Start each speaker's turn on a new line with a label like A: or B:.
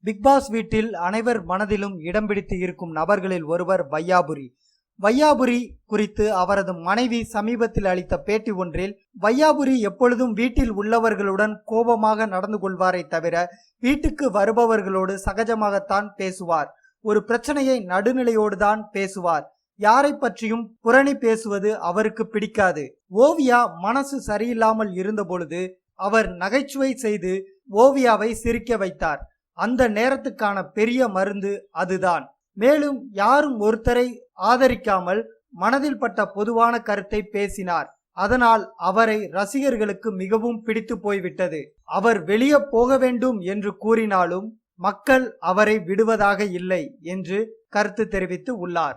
A: Bigg Boss வீட்டில் அனைவர் மனதிலும் இடம் பிடித்து இருக்கும் நபர்களில் ஒருவர் வையாபுரி. வையாபுரி குறித்து அவரது மனைவி சமீபத்தில் அளித்த பேட்டி ஒன்றில், வையாபுரி எப்பொழுதும் வீட்டில் உள்ளவர்களுடன் கோபமாக நடந்து கொள்வாரை தவிர வீட்டுக்கு வருபவர்களோடு சகஜமாகத்தான் பேசுவார். ஒரு பிரச்சனையை நடுநிலையோடு தான் பேசுவார். யாரை பற்றியும் புரணி பேசுவது அவருக்கு பிடிக்காது. ஓவியா மனசு சரியில்லாமல் இருந்த பொழுது அவர் நகைச்சுவை செய்து ஓவியாவை சிரிக்க வைத்தார். அந்த நேரத்துக்கான பெரிய மருந்து அதுதான். மேலும் யாரும் ஒருத்தரை ஆதரிக்காமல் மனதில் பட்ட பொதுவான கருத்தை பேசினார். அதனால் அவரை ரசிகர்களுக்கு மிகவும் பிடித்து போய்விட்டது. அவர் வெளியே போக வேண்டும் என்று கூறினாலும் மக்கள் அவரை விடுவதாக இல்லை என்று கருத்து தெரிவித்து உள்ளார்.